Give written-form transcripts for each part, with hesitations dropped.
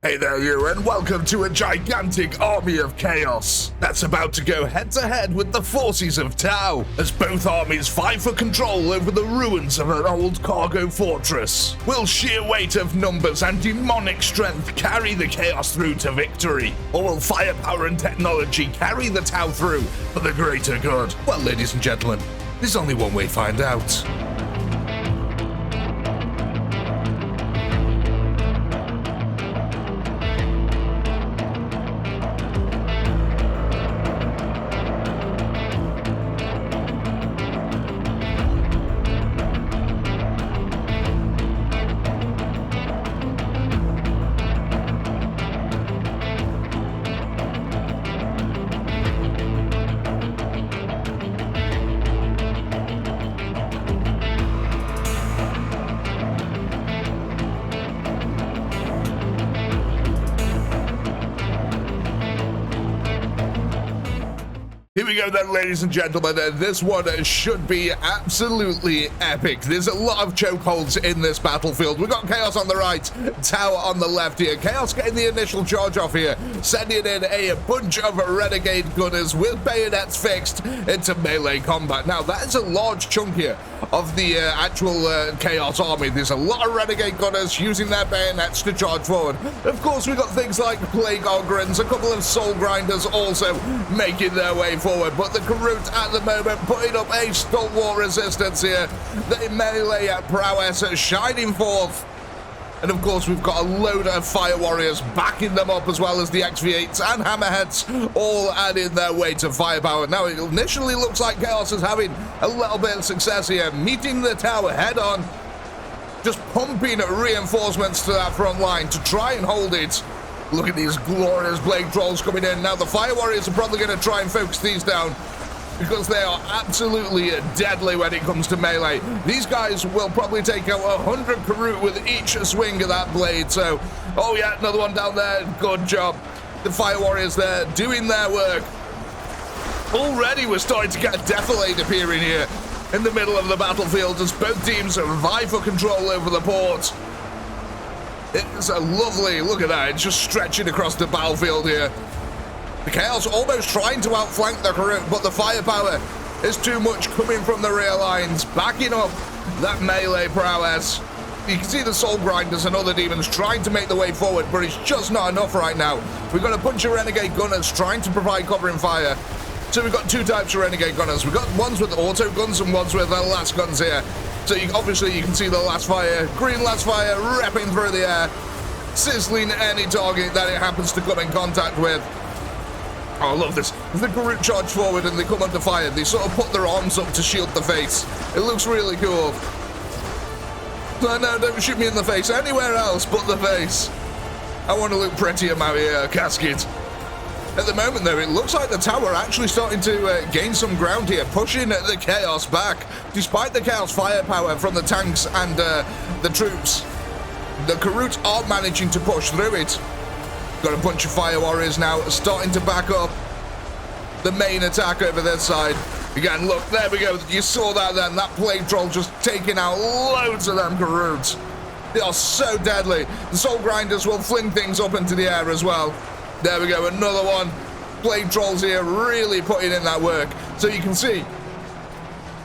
Hey there you, and welcome to a gigantic army of chaos that's about to go head-to-head with the forces of Tau, as both armies fight for control over the ruins of an old cargo fortress. Will sheer weight of numbers and demonic strength carry the chaos through to victory? Or will firepower and technology carry the Tau through for the greater good? Well, ladies and gentlemen, there's only one way to find out. Here we go then, ladies and gentlemen. This one should be absolutely epic. There's a lot of chokeholds in this battlefield. We've got Chaos on the right, Tau on the left here. Chaos getting the initial charge off here, sending in a bunch of renegade gunners with bayonets fixed into melee combat. Now, that is a large chunk here of the actual Chaos army. There's a lot of renegade gunners using their bayonets to charge forward. Of course, we've got things like Plague Ogrins, a couple of Soul Grinders also making their way forward, but the Karut at the moment putting up a stalwart resistance here. The melee prowess shining forth. And of course, we've got a load of Fire Warriors backing them up, as well as the XV8s and Hammerheads all adding their way to firepower. Now, it initially looks like Chaos is having a little bit of success here, meeting the tower head on, just pumping reinforcements to that front line to try and hold it. Look at these glorious Blade Trolls coming in. Now, the Fire Warriors are probably going to try and focus these down, because they are absolutely deadly when it comes to melee. These guys will probably take out 100 Karut with each swing of that blade. So, oh yeah, another one down there. Good job. The Fire Warriors there doing their work. Already we're starting to get a defilade appearing here in the middle of the battlefield as both teams vie for control over the port. It's a lovely, look at that, it's just stretching across the battlefield here. The Chaos almost trying to outflank the Karut, but the firepower is too much coming from the rear lines, backing up that melee prowess. You can see the Soul Grinders and other demons trying to make the way forward, but it's just not enough right now. We've got a bunch of Renegade Gunners trying to provide covering fire. So we've got two types of Renegade Gunners. We've got ones with auto guns and ones with last guns here. So obviously you can see the last fire, green last fire, ripping through the air, sizzling any target that it happens to come in contact with. Oh, I love this. As the Karut charge forward and they come under fire, they sort of put their arms up to shield the face. It looks really cool. No, don't shoot me in the face. Anywhere else but the face. I want to look pretty in my casket. At the moment, though, it looks like the tower actually starting to gain some ground here, pushing the Chaos back. Despite the Chaos firepower from the tanks and the troops, the Karut are managing to push through it. Got a bunch of Fire Warriors now starting to back up the main attack over this side. Again, look, there we go. You saw that then. That Plague Troll just taking out loads of them Karuts. They are so deadly. The Soul Grinders will fling things up into the air as well. There we go, another one. Plague Trolls here really putting in that work. So you can see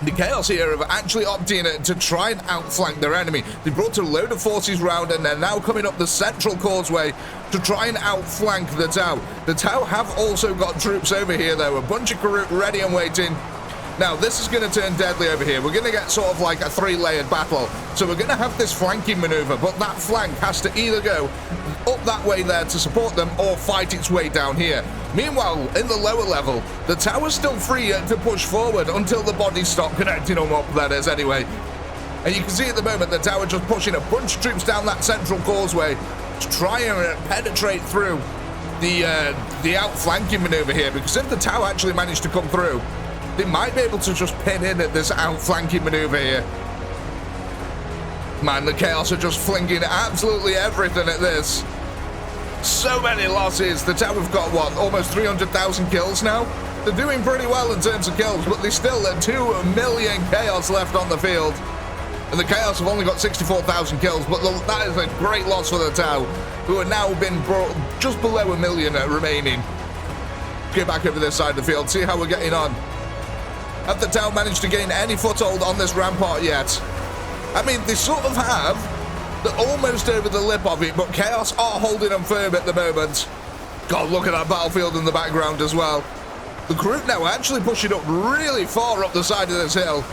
the Chaos here have actually opted to try and outflank their enemy. They brought a load of forces round and they're now coming up the central causeway to try and outflank the Tau. The Tau have also got troops over here though, a bunch of Karut ready and waiting. Now this is going to turn deadly over here. We're going to get sort of like a three-layered battle. So we're going to have this flanking maneuver, but that flank has to either go up that way there to support them or fight its way down here. Meanwhile, in the lower level, the tower's still free to push forward until the bodies stop connecting them up, that is, anyway. And you can see at the moment the tower just pushing a bunch of troops down that central causeway to try and penetrate through the outflanking maneuver here, because if the tower actually managed to come through, they might be able to just pin in at this outflanking maneuver here. Man, the Chaos are just flinging absolutely everything at this. So many losses. The Tau have got, what, almost 300,000 kills now? They're doing pretty well in terms of kills, but they still have 2 million Chaos left on the field. And the Chaos have only got 64,000 kills, but that is a great loss for the Tau. who are now been brought just below 1 million remaining. Get back over this side of the field, see how we're getting on. Have the Tau managed to gain any foothold on this rampart yet? I mean, they sort of have. They're almost over the lip of it, but Chaos are holding them firm at the moment. God, look at that battlefield in the background as well. The Karut now actually pushing up really far up the side of this hill.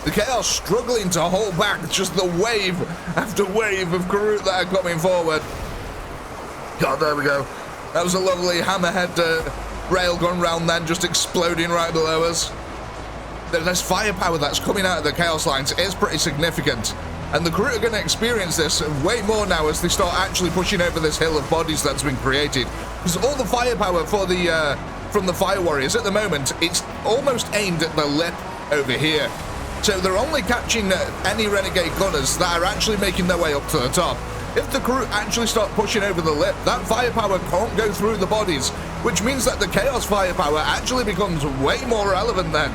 The Chaos struggling to hold back just the wave after wave of Karut that are coming forward. God, there we go. That was a lovely hammerhead railgun round then, just exploding right below us. This firepower that's coming out of the Chaos lines is pretty significant. And the Karut are going to experience this way more now as they start actually pushing over this hill of bodies that's been created. Because all the firepower for the from the Fire Warriors at the moment, it's almost aimed at the lip over here. So they're only catching any Renegade Gunners that are actually making their way up to the top. If the Karut actually start pushing over the lip, that firepower can't go through the bodies, which means that the Chaos firepower actually becomes way more relevant then.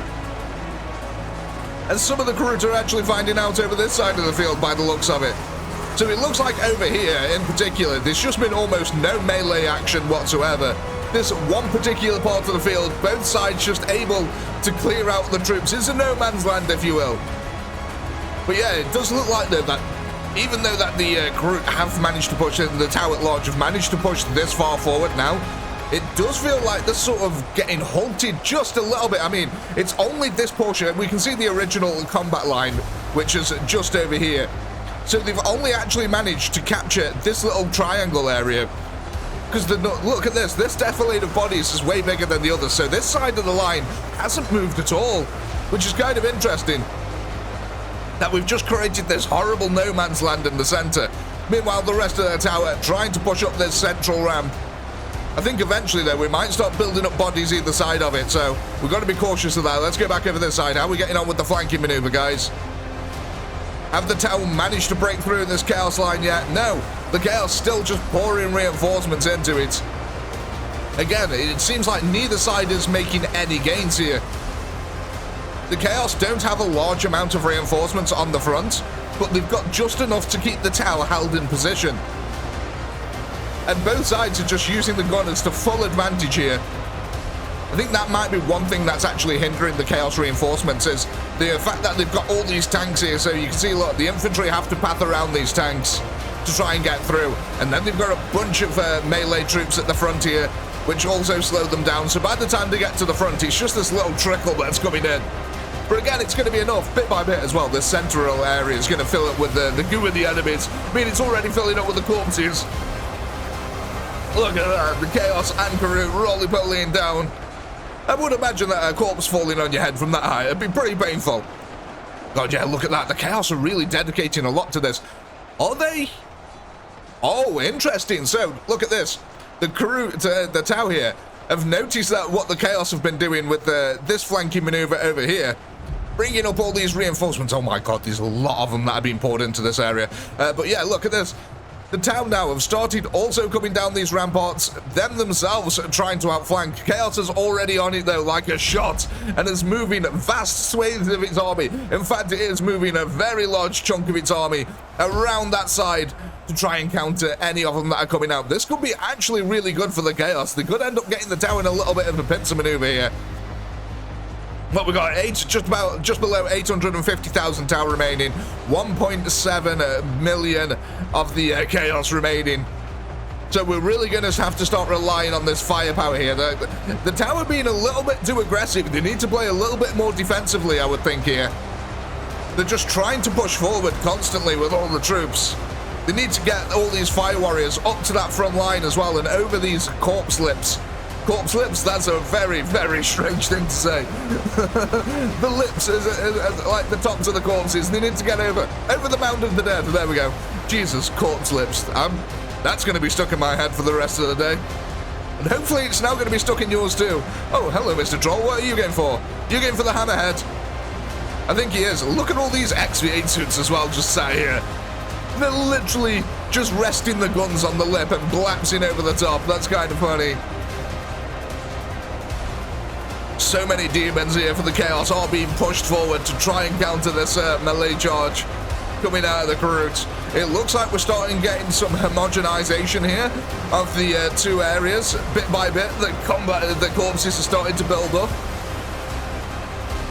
And some of the Karut are actually finding out over this side of the field by the looks of it. So it looks like over here in particular, there's just been almost no melee action whatsoever. This one particular part of the field, both sides just able to clear out the troops. It's a no man's land, if you will. But yeah, it does look like though that even though that the Karut have managed to push it, the Tau at large have managed to push this far forward now, it does feel like they're sort of getting halted just a little bit. I mean, it's only this portion. We can see the original combat line, which is just over here. So they've only actually managed to capture this little triangle area. Because look at this. This defilade of bodies is way bigger than the others. So this side of the line hasn't moved at all, which is kind of interesting. That we've just created this horrible no man's land in the center. Meanwhile, the rest of their tower trying to push up this central ramp. I think eventually, though, we might start building up bodies either side of it, so we've got to be cautious of that. Let's go back over this side. How are we getting on with the flanking maneuver, guys? Have the Tau managed to break through in this Chaos line yet? No. The Chaos still just pouring reinforcements into it. Again, it seems like neither side is making any gains here. The Chaos don't have a large amount of reinforcements on the front, but they've got just enough to keep the Tau held in position. And both sides are just using the gunners to full advantage here. I think that might be one thing that's actually hindering the Chaos reinforcements is the fact that they've got all these tanks here. So you can see, look, the infantry have to path around these tanks to try and get through. And then they've got a bunch of melee troops at the front here, which also slow them down. So by the time they get to the front, it's just this little trickle that's coming in. But again, it's going to be enough, bit by bit as well. This central area is going to fill up with the goo of the enemies. I mean, it's already filling up with the corpses. Look at that, the Chaos and Karut roly-polying down. I would imagine that a corpse falling on your head from that high, it'd be pretty painful. God, yeah, look at that. The Chaos are really dedicating a lot to this. Are they? Oh, interesting. So, look at this. The Karut, the Tau here, have noticed that what the Chaos have been doing with this flanking maneuver over here, bringing up all these reinforcements. Oh my God, there's a lot of them that have been poured into this area. But yeah, look at this. The Tau now have started also coming down these ramparts, them themselves trying to outflank. Chaos is already on it though, like a shot, and is moving vast swathes of its army. In fact, it is moving a very large chunk of its army around that side to try and counter any of them that are coming out. This could be actually really good for the Chaos. They could end up getting the Tau in a little bit of a pincer maneuver here. Well, we got just below 850,000 Tau remaining, 1.7 million of the Chaos remaining. So we're really going to have to start relying on this firepower here. The Tau are being a little bit too aggressive. They need to play a little bit more defensively, I would think here. They're just trying to push forward constantly with all the troops. They need to get all these Fire Warriors up to that front line as well and over these corpse lips. Corpse lips, that's a very, very strange thing to say. The lips is like the tops of the corpses. They need to get over the mound of the dead. There we go. Jesus, corpse lips. That's going to be stuck in my head for the rest of the day. And hopefully it's now going to be stuck in yours too. Oh, hello, Mr. Troll. What are you going for? You going for the hammerhead? I think he is. Look at all these XV8 suits as well just sat here. They're literally just resting the guns on the lip and collapsing over the top. That's kind of funny. So many demons here for the Chaos are being pushed forward to try and counter this melee charge. coming out of the Karut. It looks like we're starting getting some homogenization here of the two areas. Bit by bit, the corpses are starting to build up.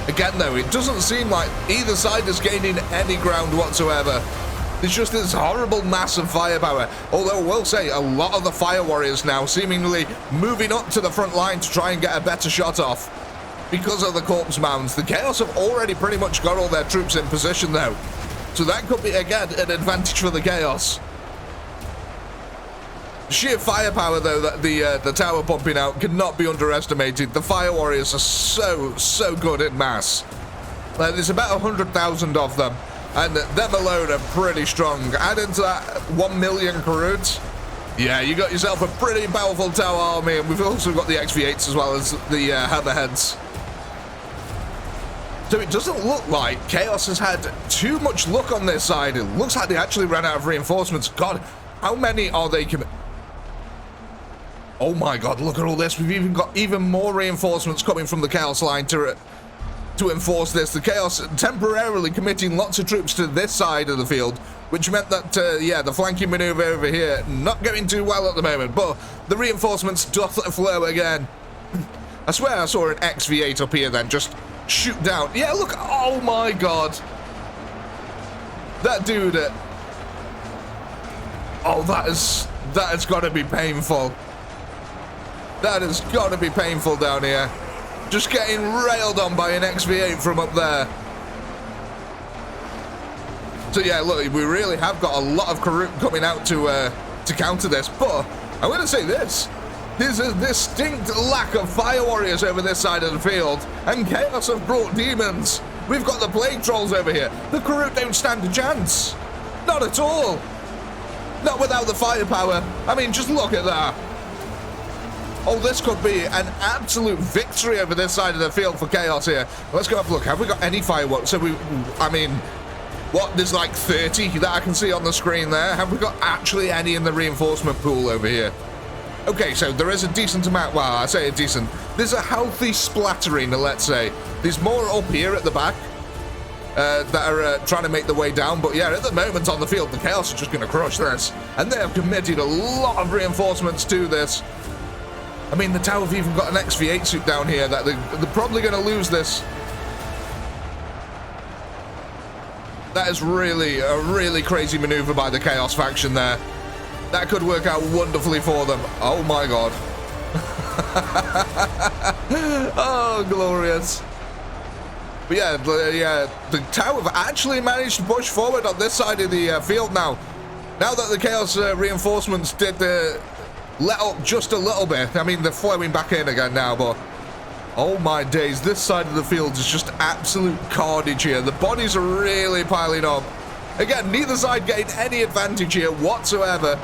Again, though, it doesn't seem like either side is gaining any ground whatsoever. There's just this horrible mass of firepower. Although I will say, a lot of the fire warriors now seemingly moving up to the front line to try and get a better shot off because of the corpse mounds. The Chaos have already pretty much got all their troops in position, though. So that could be, again, an advantage for the Chaos. Sheer firepower, though, that the tower pumping out cannot be underestimated. The fire warriors are so good in mass. There's about 100,000 of them. And them alone are pretty strong. Add into that 1 million Karut. Yeah, you got yourself a pretty powerful tower army. And we've also got the XV8s as well as the Hammerheads. So it doesn't look like Chaos has had too much luck on this side. It looks like they actually ran out of reinforcements. God, how many are they coming? Oh my God, look at all this. We've even got even more reinforcements coming from the Chaos line to enforce this. The Chaos temporarily committing lots of troops to this side of the field, which meant that, yeah, the flanking maneuver over here not going too well at the moment, but the reinforcements doth flow again. I swear I saw an XV8 up here then just shoot down. Yeah, look, oh my God. That dude, oh, that has got to be painful. That has got to be painful down here. Just getting railed on by an XV8 from up there. So yeah, look, we really have got a lot of Karut coming out to counter this. But I'm going to say this. There's a distinct lack of fire warriors over this side of the field. And Chaos have brought demons. We've got the plague trolls over here. The Karut don't stand a chance. Not at all. Not without the firepower. I mean, just look at that. Oh, this could be an absolute victory over this side of the field for Chaos here. Let's go have a look. Have we got any fireworks? So I mean, what? There's like 30 that I can see on the screen there. Have we got actually any in the reinforcement pool over here? Okay, so there is a decent amount. Well, I say a decent. There's a healthy splattering, let's say. There's more up here at the back that are trying to make their way down. But yeah, at the moment on the field, the Chaos are just going to crush this. And they have committed a lot of reinforcements to this. I mean, the tower have even got an XV8 suit down here that they're probably going to lose this. That is really a really crazy maneuver by the Chaos faction there. That could work out wonderfully for them. Oh my God. Oh, glorious. But yeah, the tower have actually managed to push forward on this side of the field now. Now that the Chaos reinforcements did let up just a little bit. I mean, they're flowing back in again now, but oh my days, this side of the field is just absolute carnage here. The bodies are really piling up. Again, neither side getting any advantage here whatsoever.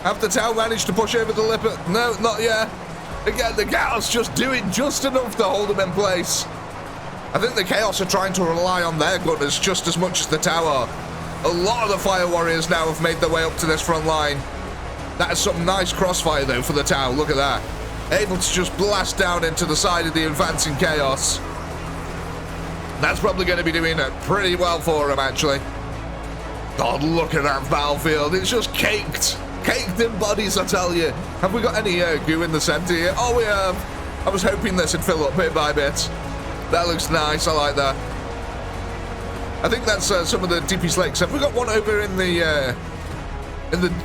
Have the tower managed to push over the Lippet? No, not yet. Again, the Chaos just doing just enough to hold them in place. I think the Chaos are trying to rely on their gunners just as much as the tower. A lot of the Fire Warriors now have made their way up to this front line. That is some nice crossfire, though, for the tower. Look at that. Able to just blast down into the side of the advancing Chaos. That's probably going to be doing it pretty well for him, actually. God, look at that battlefield. It's just caked. Caked in bodies, I tell you. Have we got any goo in the center here? Oh, we have. I was hoping this would fill up bit by bit. That looks nice. I like that. I think that's some of the DP slicks. Have we got one over in the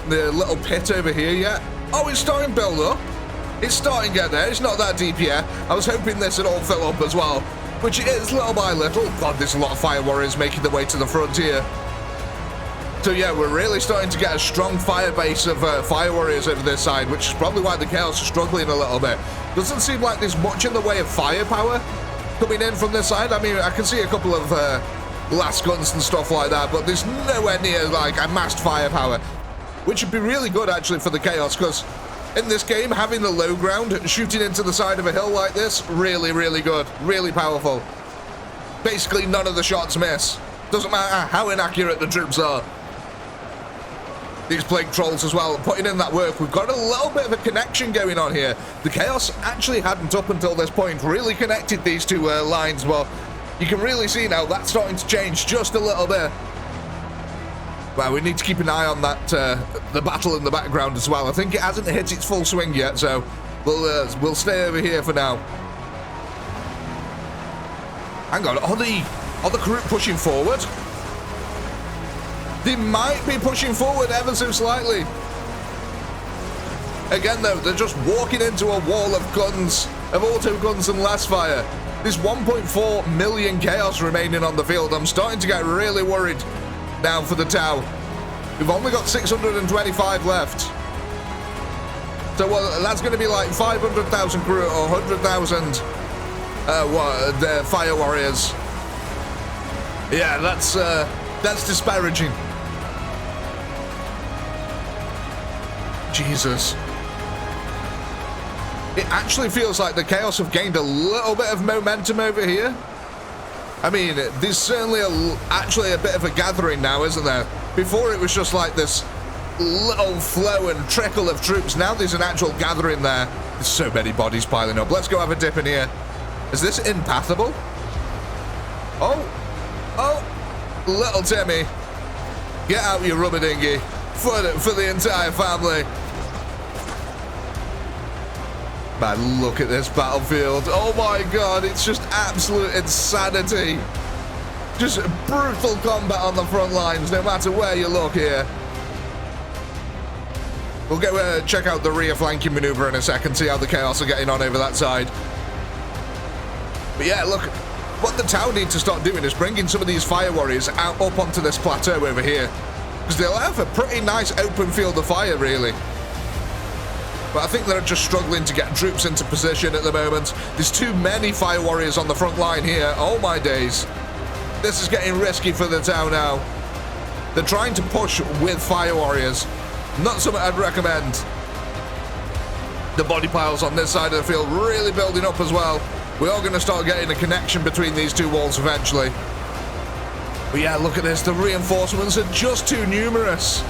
little pit over here yet? Oh, it's starting to build up. It's starting to get there. It's not that deep yet. I was hoping this would all fill up as well, which it is little by little. God, there's a lot of fire warriors making their way to the front here. So yeah, we're really starting to get a strong fire base of fire warriors over this side, which is probably why the Chaos are struggling a little bit. Doesn't seem like there's much in the way of firepower coming in from this side. I mean, I can see a couple of last guns and stuff like that, but there's nowhere near like amassed firepower, which would be really good actually for the Chaos, because in this game, having the low ground, shooting into the side of a hill like this, really, really good, really powerful. Basically, none of the shots miss. Doesn't matter how inaccurate the troops are. These plague trolls as well, putting in that work. We've got a little bit of a connection going on here. The Chaos actually hadn't, up until this point, really connected these two lines. Well, You can really see now that's starting to change just a little bit. Well, we need to keep an eye on that, the battle in the background as well. I think it hasn't hit its full swing yet, so we'll stay over here for now. Hang on, are the crew pushing forward? They might be pushing forward ever so slightly. Again, though, they're just walking into a wall of guns, of auto guns and last fire. There's 1.4 million chaos remaining on the field. I'm starting to get really worried now for the Tau. We've only got 625 left. So, well, that's going to be like 500,000 crew or 100,000 the fire warriors. Yeah, that's disparaging. Jesus. It actually feels like the Chaos have gained a little bit of momentum over here. I mean, there's certainly actually a bit of a gathering now, isn't there? Before it was just like this little flow and trickle of troops. Now there's an actual gathering there. There's so many bodies piling up. Let's go have a dip in here. Is this impassable? Oh, little Timmy. Get out your rubber dinghy for the entire family. Man, look at this battlefield. Oh my god, it's just absolute insanity. Just brutal combat on the front lines, no matter where you look here. We'll go check out the rear flanking maneuver in a second, see how the Chaos are getting on over that side. But yeah, look, what the Tau need to start doing is bringing some of these fire warriors out up onto this plateau over here. Because they'll have a pretty nice open field of fire, really. But I think they're just struggling to get troops into position at the moment. There's too many fire warriors on the front line here. Oh my days. This is getting risky for the Tau now. They're trying to push with fire warriors. Not something I'd recommend. The body piles on this side of the field really building up as well. We are going to start getting a connection between these two walls eventually. But yeah, look at this. The reinforcements are just too numerous.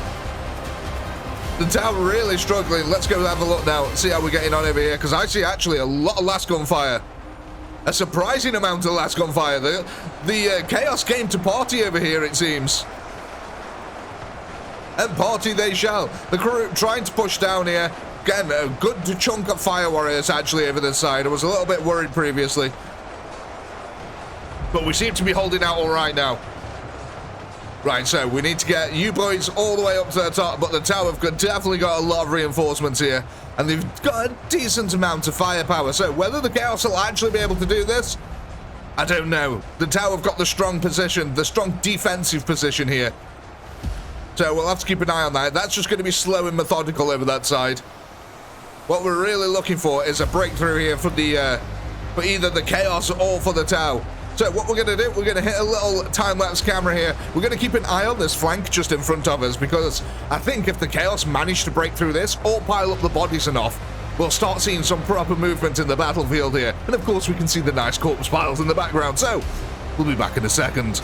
The Tau really struggling. Let's go have a look now and see how we're getting on over here, because I see actually a lot of last gun fire. A surprising amount of last gun fire. The Chaos came to party over here, it seems. And party they shall. The crew trying to push down here. Again, a good chunk of fire warriors actually over this side. I was a little bit worried previously. But we seem to be holding out all right now. Right, so we need to get you boys all the way up to the top, but the Tau have definitely got a lot of reinforcements here, and they've got a decent amount of firepower. So whether the Chaos will actually be able to do this, I don't know. The Tau have got the strong position, the strong defensive position here. So we'll have to keep an eye on that. That's just going to be slow and methodical over that side. What we're really looking for is a breakthrough here for the for either the Chaos or for the Tau. So what we're going to do, we're going to hit a little time-lapse camera here. We're going to keep an eye on this flank just in front of us, because I think if the Chaos manage to break through this or pile up the bodies enough, we'll start seeing some proper movement in the battlefield here. And of course we can see the nice corpse piles in the background. So we'll be back in a second.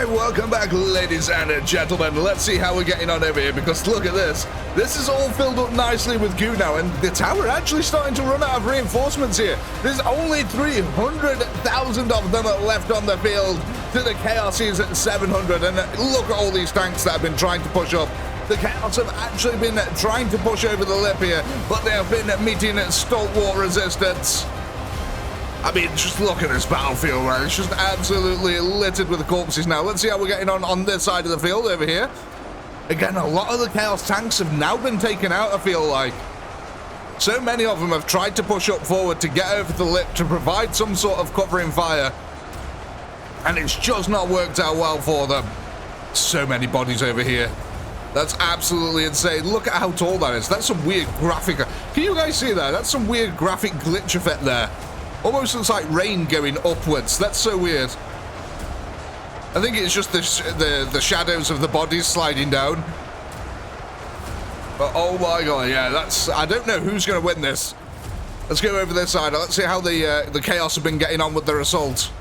Welcome back, ladies and gentlemen. Let's see how we're getting on over here, because look at this. This is all filled up nicely with goo now, and the Tau are actually starting to run out of reinforcements here. There's only 300,000 of them left on the field to the Chaos is at 700, and look at all these tanks that have been trying to push up. The Chaos have actually been trying to push over the lip here, but they have been meeting stalwart resistance. I mean, just look at this battlefield, right? It's just absolutely littered with the corpses now. Let's see how we're getting on this side of the field over here. Again, a lot of the Chaos tanks have now been taken out, I feel like. So many of them have tried to push up forward to get over the lip to provide some sort of covering fire. And it's just not worked out well for them. So many bodies over here. That's absolutely insane. Look at how tall that is. That's some weird graphic. Can you guys see that? That's some weird graphic glitch effect there. Almost looks like rain going upwards. That's so weird. I think it's just the shadows of the bodies sliding down. But oh my god, yeah, that's... I don't know who's going to win this. Let's go over this side. Let's see how the Chaos have been getting on with their assault.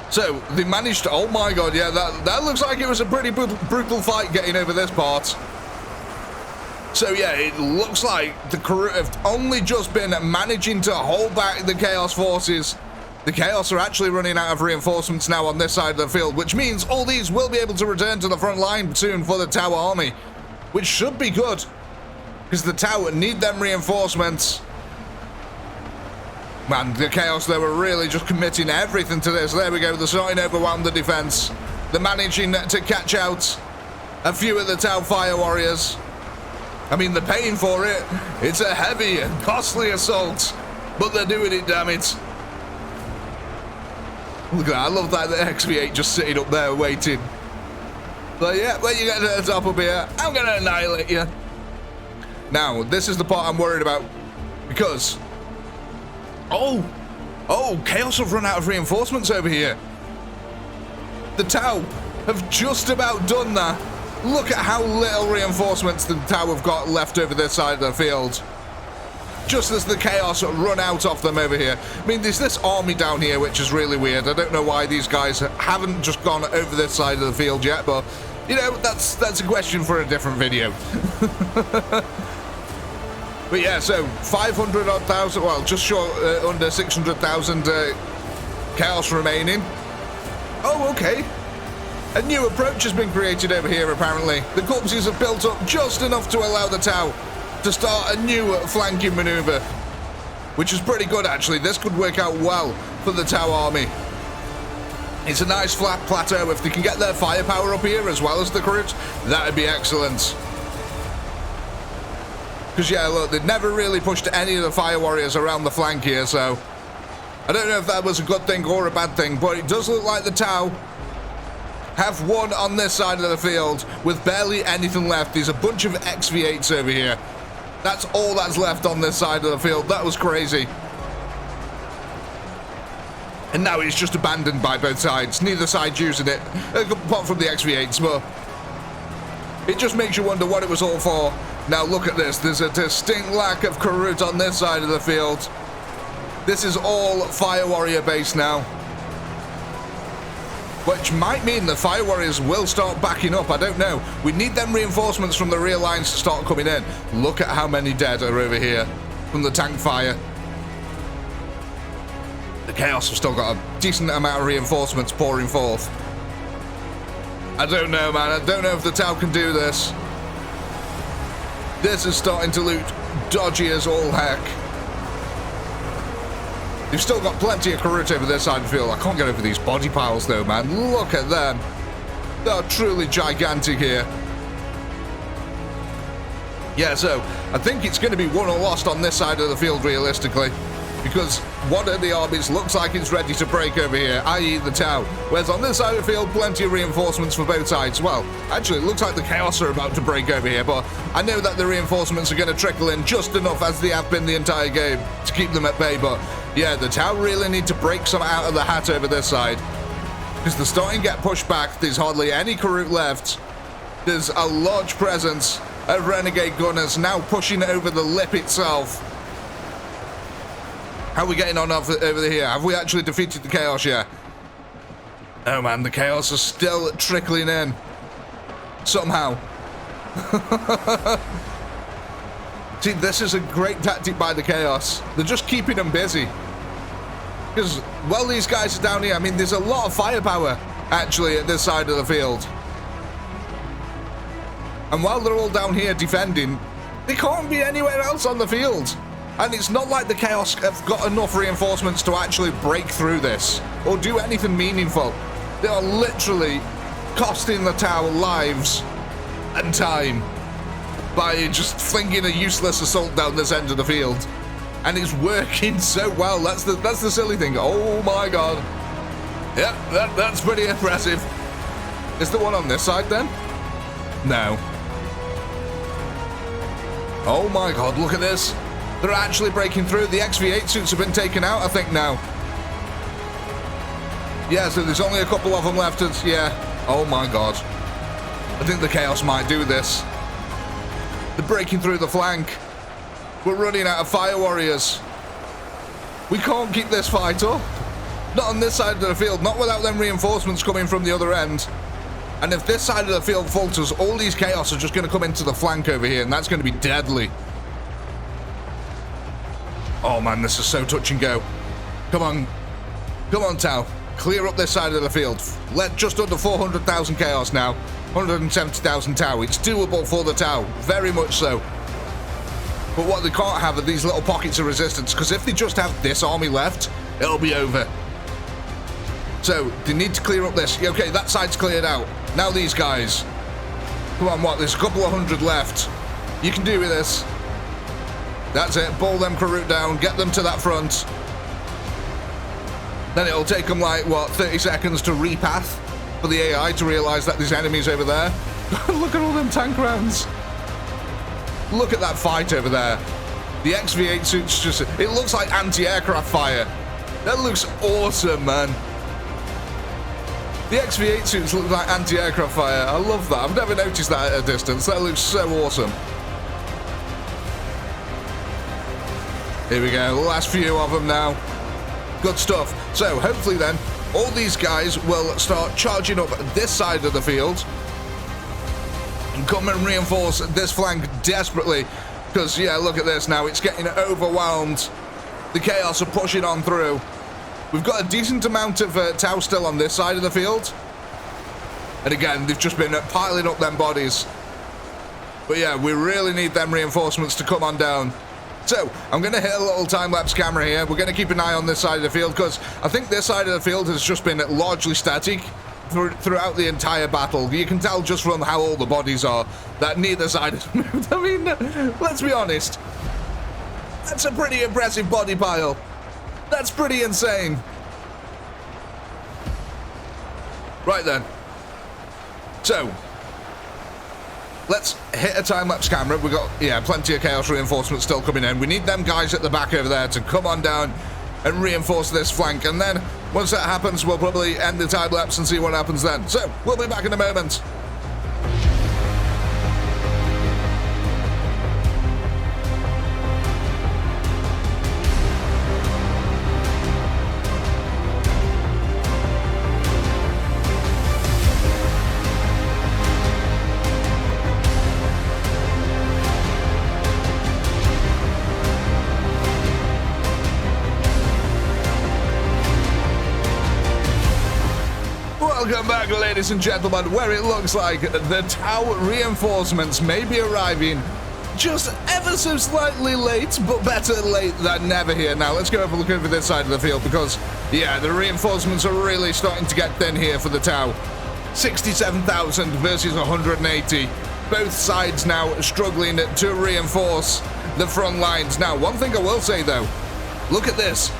So, they managed to... Oh my god, yeah, that looks like it was a pretty brutal fight getting over this part. So yeah, it looks like the crew have only just been managing to hold back the Chaos forces. The Chaos are actually running out of reinforcements now on this side of the field, which means all these will be able to return to the front line soon for the Tau army, which should be good, because the Tau need them reinforcements. Man, the Chaos, they were really just committing everything to this. There we go, they're starting to overwhelm the defense. They're managing to catch out a few of the Tau fire warriors. I mean, they're paying for it. It's a heavy and costly assault, but they're doing it, damn it. Look at that, I love that, the XV8 just sitting up there waiting. So yeah, when you get to the top up here, I'm gonna annihilate you. Now, this is the part I'm worried about, because... Oh, Chaos have run out of reinforcements over here. The Tau have just about done that. Look at how little reinforcements the Tau have got left over this side of the field. Just as the Chaos run out of them over here. I mean, there's this army down here, which is really weird. I don't know why these guys haven't just gone over this side of the field yet, but, you know, that's a question for a different video. But yeah, so 500,000, well, just short under 600,000 Chaos remaining. Oh, okay. A new approach has been created over here, apparently. The corpses have built up just enough to allow the Tau to start a new flanking maneuver, which is pretty good, actually. This could work out well for the Tau army. It's a nice flat plateau. If they can get their firepower up here as well as the crit, that would be excellent. Because, yeah, look, they've never really pushed any of the fire warriors around the flank here, so I don't know if that was a good thing or a bad thing, but it does look like the Tau have won on this side of the field with barely anything left. There's a bunch of XV8s over here. That's all that's left on this side of the field. That was crazy. And now it's just abandoned by both sides. Neither side using it, apart from the XV8s, but it just makes you wonder what it was all for. Now look at this. There's a distinct lack of Karut on this side of the field. This is all Fire Warrior base now, which might mean the Fire Warriors will start backing up. I don't know. We need them reinforcements from the rear lines to start coming in. Look at how many dead are over here from the tank fire. The Chaos have still got a decent amount of reinforcements pouring forth. I don't know, man. I don't know if the Tau can do this. This is starting to look dodgy as all heck. You've still got plenty of Karut over this side of the field. I can't get over these body piles though, man. Look at them. They're truly gigantic here. Yeah, so I think it's going to be won or lost on this side of the field realistically, because one of the armies looks like it's ready to break over here, i.e. the Tau. Whereas on this side of the field, plenty of reinforcements for both sides. Well, actually, it looks like the Chaos are about to break over here, but I know that the reinforcements are going to trickle in just enough, as they have been the entire game, to keep them at bay. But yeah, the Tau really need to break some out of the hat over this side, because they're starting to get pushed back. There's hardly any Karut left. There's a large presence of Renegade Gunners now pushing over the lip itself. How are we getting on over here? Have we actually defeated the Chaos yet? Oh man, the Chaos are still trickling in. Somehow. See, this is a great tactic by the Chaos. They're just keeping them busy. Because while these guys are down here, I mean, there's a lot of firepower, actually, at this side of the field. And while they're all down here defending, they can't be anywhere else on the field. And it's not like the Chaos have got enough reinforcements to actually break through this or do anything meaningful. They are literally costing the Tau lives and time by just flinging a useless assault down this end of the field. And it's working so well. That's the silly thing. Oh my god. Yep, that's pretty impressive. Is the one on this side then? No. Oh my god, look at this. They're actually breaking through. The XV8 suits have been taken out, I think, now. Yeah, so there's only a couple of them left. Yeah. Oh my god. I think the Chaos might do this. They're breaking through the flank. We're running out of fire warriors. We can't keep this fight up. Not on this side of the field. Not without them reinforcements coming from the other end. And if this side of the field falters, all these Chaos are just going to come into the flank over here, and that's going to be deadly. Oh man, this is so touch and go. Come on. Come on, Tau. Clear up this side of the field. Let just under 400,000 Chaos now. 170,000 Tau. It's doable for the Tau. Very much so. But what they can't have are these little pockets of resistance, because if they just have this army left, it'll be over. So, they need to clear up this. Okay, that side's cleared out. Now these guys. Come on, what? There's a couple of hundred left. You can do with this. That's it. Ball them Karut down. Get them to that front. Then it'll take them, like, what, 30 seconds to repath for the AI to realise that there's enemies over there. Look at all them tank rounds. Look at that fight over there. The XV8 suits just... It looks like anti-aircraft fire. That looks awesome, man. The XV8 suits look like anti-aircraft fire. I love that. I've never noticed that at a distance. That looks so awesome. Here we go. The last few of them now. Good stuff. So, hopefully then, all these guys will start charging up this side of the field and come and reinforce this flank desperately. Because, yeah, look at this now. It's getting overwhelmed. The Chaos are pushing on through. We've got a decent amount of Tau still on this side of the field. And again, they've just been piling up them bodies. But yeah, we really need them reinforcements to come on down. So, I'm going to hit a little time-lapse camera here. We're going to keep an eye on this side of the field, because I think this side of the field has just been largely static throughout the entire battle. You can tell just from how all the bodies are that neither side has moved. I mean, let's be honest. That's a pretty impressive body pile. That's pretty insane. Right then. So, let's hit a time-lapse camera. We've got, yeah, plenty of Chaos reinforcements still coming in. We need them guys at the back over there to come on down and reinforce this flank. And then, once that happens, we'll probably end the time-lapse and see what happens then. So, we'll be back in a moment. Welcome back, ladies and gentlemen, where it looks like the Tau reinforcements may be arriving just ever so slightly late, but better late than never here. Now, let's go have a look over this side of the field, because, yeah, the reinforcements are really starting to get thin here for the Tau. 67,000 versus 180. Both sides now struggling to reinforce the front lines. Now, one thing I will say, though, look at this.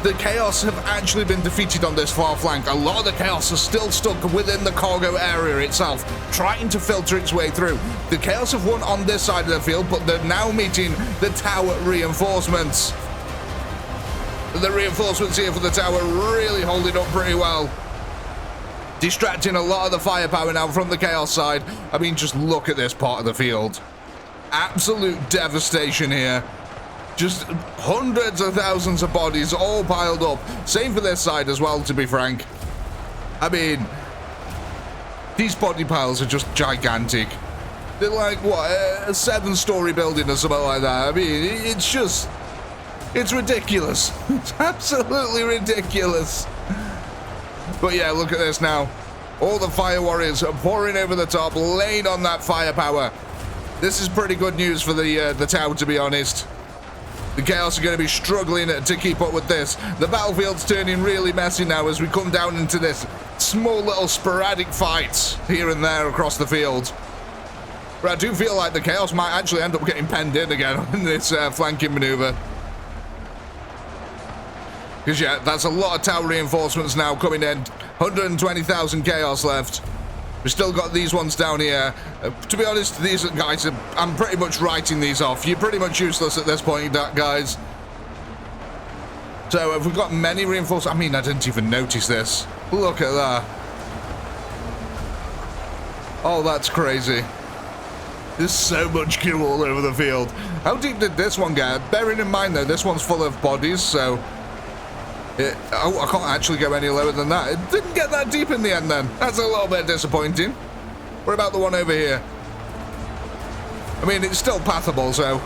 The Chaos have actually been defeated on this far flank. A lot of the Chaos are still stuck within the cargo area itself, trying to filter its way through. The Chaos have won on this side of the field, but they're now meeting the Tau reinforcements. The reinforcements here for the Tau are really holding up pretty well, distracting a lot of the firepower now from the Chaos side. I mean, just look at this part of the field. Absolute devastation here. Just hundreds of thousands of bodies all piled up. Same for this side as well, to be frank. I mean, these body piles are just gigantic. They're like, what, a 7-story building or something like that. I mean, it's ridiculous. It's absolutely ridiculous. But yeah, look at this now. All the fire warriors are pouring over the top, laying on that firepower. This is pretty good news for the Tau, to be honest. The Chaos are going to be struggling to keep up with this. The battlefield's turning really messy now as we come down into this small little sporadic fights here and there across the field. But I do feel like the Chaos might actually end up getting penned in again in this flanking maneuver. Because, yeah, that's a lot of Tau reinforcements now coming in. 120,000 Chaos left. We've still got these ones down here. To be honest, these guys, I'm pretty much writing these off. You're pretty much useless at this point, guys. So have we got many reinforcements? I mean, I didn't even notice this. Look at that. Oh, that's crazy. There's so much kill all over the field. How deep did this one get? Bearing in mind, though, this one's full of bodies, so... I can't actually go any lower than that. It didn't get that deep in the end, then. That's a little bit disappointing. What about the one over here? I mean, it's still pathable, so...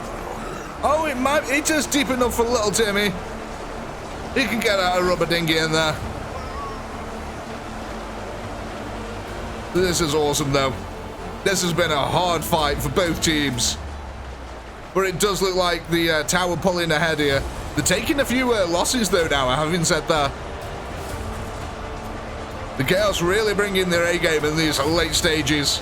Oh, it is deep enough for little Timmy. He can get out a rubber dinghy in there. This is awesome, though. This has been a hard fight for both teams. But it does look like the tower pulling ahead here. They're taking a few losses, though, now, having said that. The Chaos really bringing their A-game in these late stages.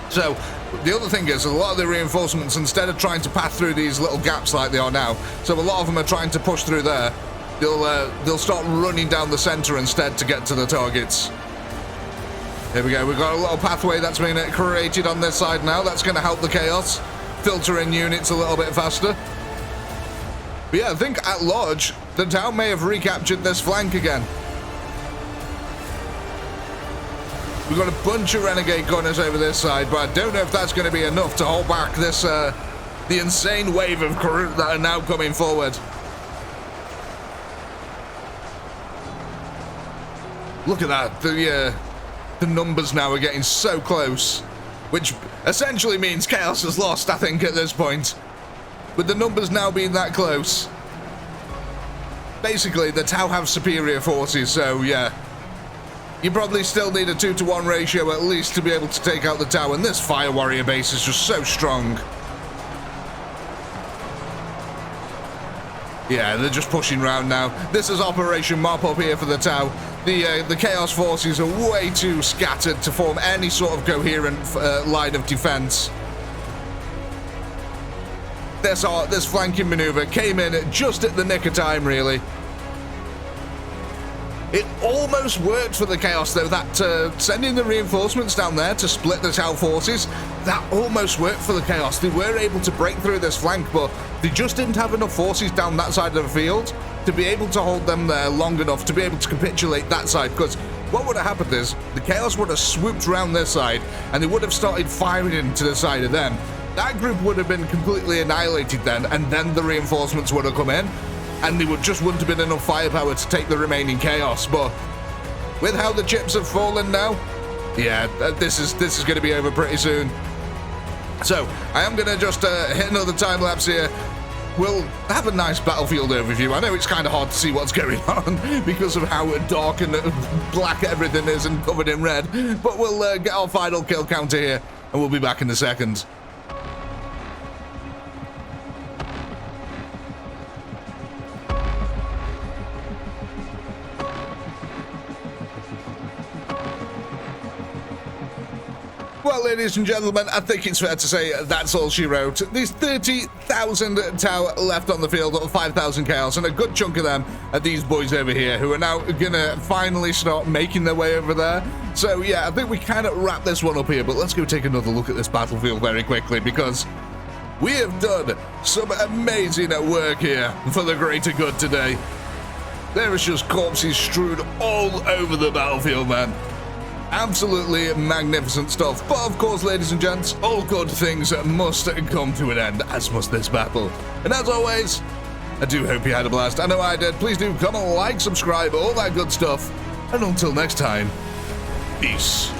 So, the other thing is, a lot of the reinforcements, instead of trying to pass through these little gaps like they are now, so a lot of them are trying to push through there. They'll start running down the center instead to get to the targets. Here we go. We've got a little pathway that's been created on this side now. That's going to help the Chaos filter in units a little bit faster. But yeah, I think at large, the town may have recaptured this flank again. We've got a bunch of renegade gunners over this side, but I don't know if that's going to be enough to hold back this the insane wave of Karut that are now coming forward. Look at that. The numbers now are getting so close, which essentially means Chaos has lost, I think, at this point. With the numbers now being that close. Basically, the Tau have superior forces, so yeah. You probably still need a 2-to-1 ratio at least to be able to take out the Tau, and this Fire Warrior base is just so strong. Yeah, they're just pushing round now. This is Operation Mop Up here for the Tau. The Chaos forces are way too scattered to form any sort of coherent line of defense. This flanking maneuver came in just at the nick of time, really. It almost worked for the Chaos, though, that sending the reinforcements down there to split the Tau forces, that almost worked for the Chaos. They were able to break through this flank, but they just didn't have enough forces down that side of the field to be able to hold them there long enough to be able to capitulate that side, because what would have happened is the Chaos would have swooped around this side, and they would have started firing into the side of them. That group would have been completely annihilated then, and then the reinforcements would have come in, and they wouldn't have been enough firepower to take the remaining Chaos. But with how the chips have fallen now, yeah, this is going to be over pretty soon. So I am going to just hit another time lapse here. We'll have a nice battlefield overview. I know it's kind of hard to see what's going on because of how dark and black everything is and covered in red, but we'll get our final kill counter here, and we'll be back in a second. Well, ladies and gentlemen, I think it's fair to say that's all she wrote. There's 30,000 Tau left on the field, or 5,000 Chaos, and a good chunk of them are these boys over here, who are now gonna finally start making their way over there. So yeah, I think we kind of wrap this one up here, but let's go take another look at this battlefield very quickly, because we have done some amazing work here for the greater good today. There is just corpses strewed all over the battlefield, man. Absolutely magnificent stuff. But of course, ladies and gents, all good things must come to an end, as must this battle. And as always, I do hope you had a blast. I know I did. Please do comment, like, subscribe, all that good stuff. And until next time, peace.